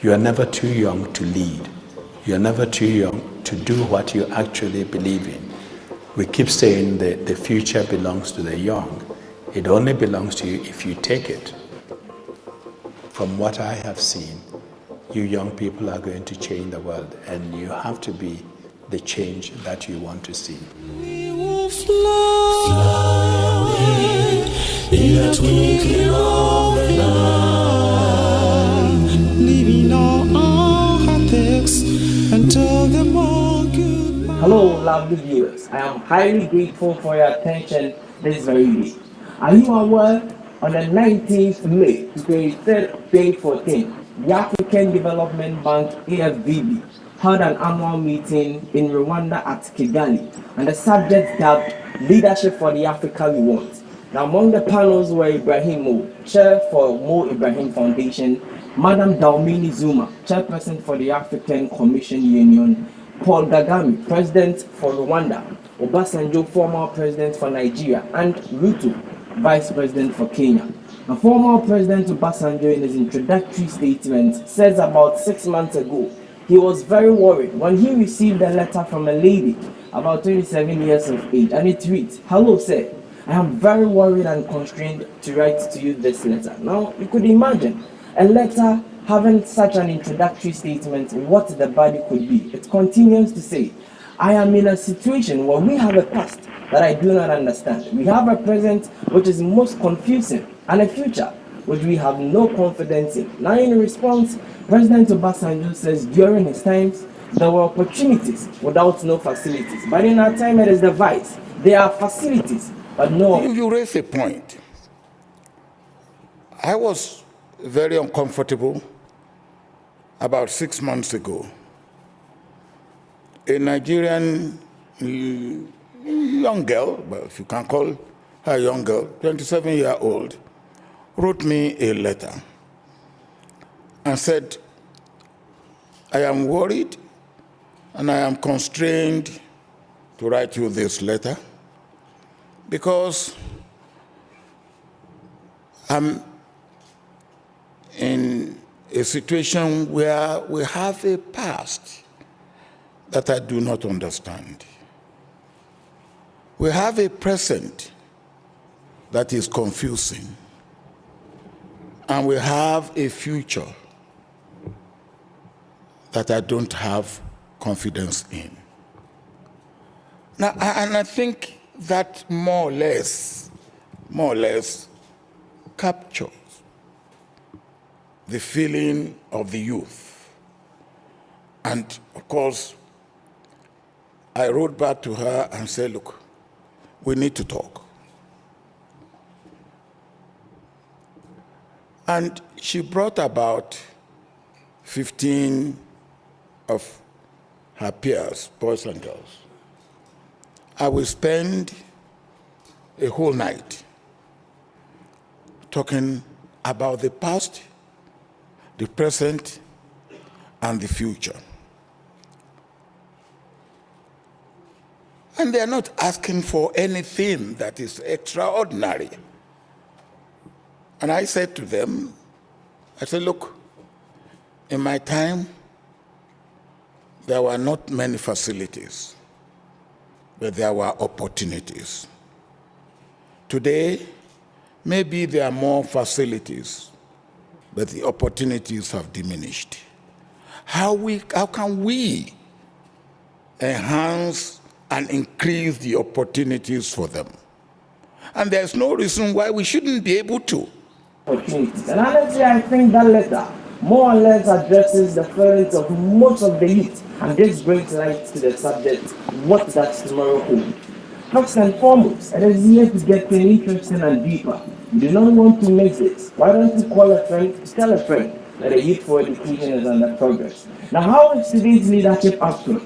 You are never too young to lead. You are never too young to do what you actually believe in. We keep saying that the future belongs to the young. It only belongs to you if you take it. From what I have seen, you young people are going to change the world, and you have to be the change that you want to see. We will fly away in a twinkling of an eye, leaving all our heartaches and tell them all goodbye. Hello, lovely viewers. I am highly grateful for your attention this very day. Are you aware? On the 19th May 23rd, 2014, the African Development Bank (AFDB) held an annual meeting in Rwanda at Kigali, and the subject dubbed "Leadership for the Africa We Want." Now, among the panels were Ibrahim Mo, Chair for Mo Ibrahim Foundation, Madam Dlamini Zuma, Chairperson for the African Commission Union, Paul Kagame, President for Rwanda, Obasanjo, former President for Nigeria, and Ruto, Vice President for Kenya. The former President Obasanjo, in his introductory statement, says about 6 months ago he was very worried when he received a letter from a lady about 27 years of age, and it reads, "Hello, sir. I am very worried and constrained to write to you this letter." Now, you could imagine a letter having such an introductory statement, what the body could be. It continues to say, "I am in a situation where we have a past that I do not understand. We have a present which is most confusing, and a future which we have no confidence in." Now, in response, President Obasanjo says during his times, there were opportunities without no facilities. But in our time, it is the vice. There are facilities, but no. You raise a point. I was very uncomfortable about 6 months ago. A Nigerian young girl, well, if you can call her a young girl, 27-year-old, wrote me a letter and said, "I am worried and I am constrained to write you this letter because I'm in a situation where we have a past that I do not understand. We have a present that is confusing, and we have a future that I don't have confidence in." Now, and I think that more or less captures the feeling of the youth. And of course, I wrote back to her and said, "Look, we need to talk." And she brought about 15 of her peers, boys and girls. I will spend a whole night talking about the past, the present, and the future. And they are not asking for anything that is extraordinary. And I said to them, I said, "Look, in my time, there were not many facilities, but there were opportunities. Today, maybe there are more facilities, but the opportunities have diminished. How can we enhance and increase the opportunities for them? And there's no reason why we shouldn't be able to." Opportunities. And honestly, I think that letter more or less addresses the feelings of most of the youth, and this brings light to the subject, what does tomorrow hold? First and foremost, it is yet getting interesting and deeper. You do not want to miss this. Why don't you call a friend, tell a friend that the Youth for Education is under progress. Now, how is today's leadership approach?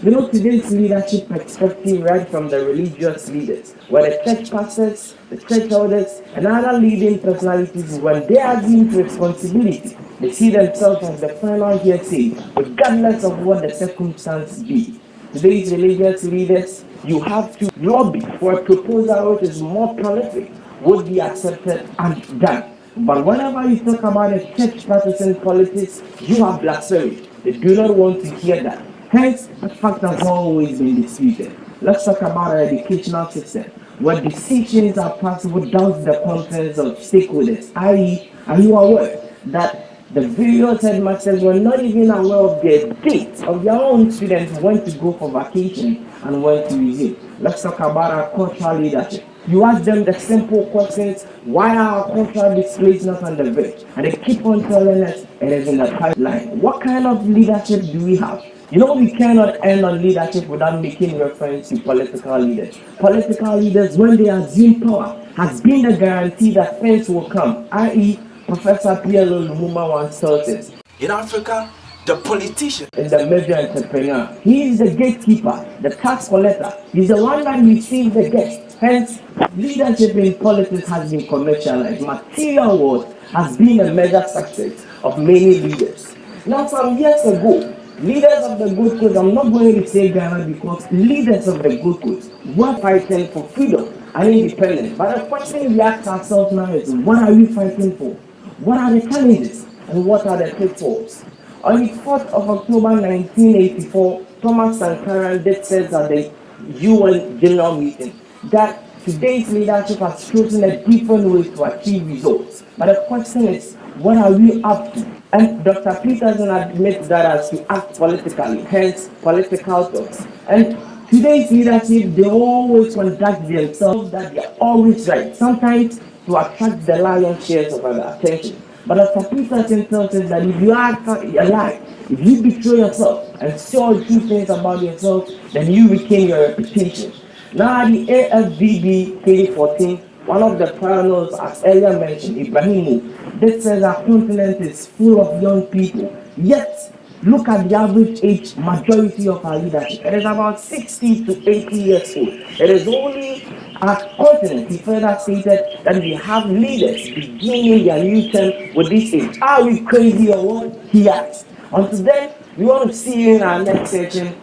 You know, today's leadership perspective right from the religious leaders, where the church pastors, the church elders, and other leading personalities, when they assume responsibility, they see themselves as the final hearsay, regardless of what the circumstance be. Today's religious leaders, you have to lobby for a proposal which is more prolific, would be accepted and done. But whenever you talk about the church practicing politics, you have blasphemy. They do not want to hear that. Hence, the fact has always been disputed. Let's talk about our educational system, where decisions are passed without the consent of stakeholders. I.e., are you aware that the various headmasters were not even aware of the dates of their own students when to go for vacation and when to resume? Let's talk about our cultural leadership. You ask them the simple questions, why are our cultural displays not on the bridge? And they keep on telling us it is in the pipeline. What kind of leadership do we have? You know, we cannot end on leadership without making reference to political leaders. Political leaders, when they assume power, has been the guarantee that things will come, i.e., Professor Pierre Lumumba once told us. In Africa, the politician is the major entrepreneur. He is the gatekeeper, the tax collector. He's the one that receives the guests. Hence, leadership in politics has been commercialized. Material worth has been a major success of many leaders. Now, some years ago, leaders of the Gold Coast, I'm not going to say Ghana because leaders of the Gold Coast were fighting for freedom and independence. But the question we ask ourselves now is, what are we fighting for? What are the challenges and what are the pitfalls? On the 4th of October 1984, Thomas Sankara did say at the UN General Meeting that today's leadership has chosen a different way to achieve results. But the question is, what are we up to? And Dr. Peterson admits that as to act politically, hence political talks. And today's leadership, they always conduct themselves that they are always right, sometimes to attract the lion's share of our attention. But Dr. Peterson tells us that if you act a lie, if you betray yourself and say all the true things about yourself, then you retain your reputation. Now, the AFVB 2014, one of the panels, as earlier mentioned, Ibrahim, that says our continent is full of young people. Yet, look at the average age majority of our leadership. It is about 60 to 80 years old. It is only our continent, he further stated, that we have leaders beginning their new term with this age. Are we crazy or what? He asked. Until then, we want to see you in our next session.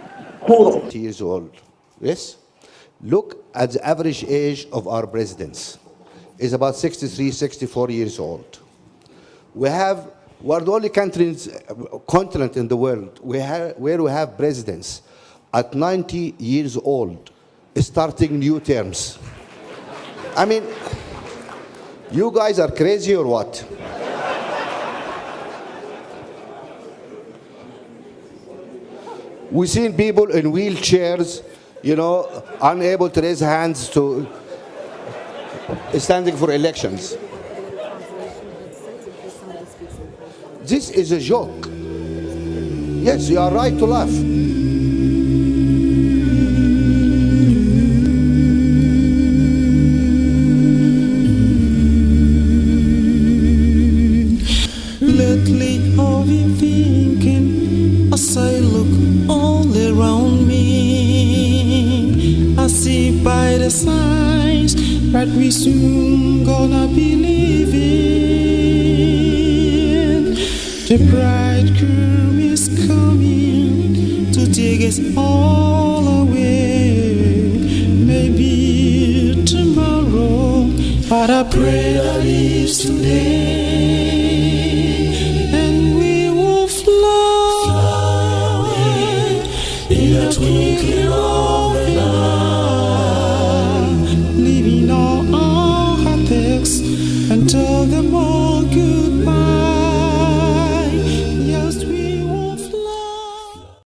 Hold on. Years old. Yes? Look at the average age of our presidents. It's about 63, 64 years old. We're the only continent in the world where we have presidents at 90 years old starting new terms. I mean, you guys are crazy or what? We've seen people in wheelchairs, you know, unable to raise hands to standing for elections. This is a joke. Yes, you are right to laugh. Lately I've been thinking as I look all around me. I see by the signs that we soon gonna be living. The bridegroom is coming to take us all away. Maybe tomorrow, but I pray that it's today. Fly away in a twinkling of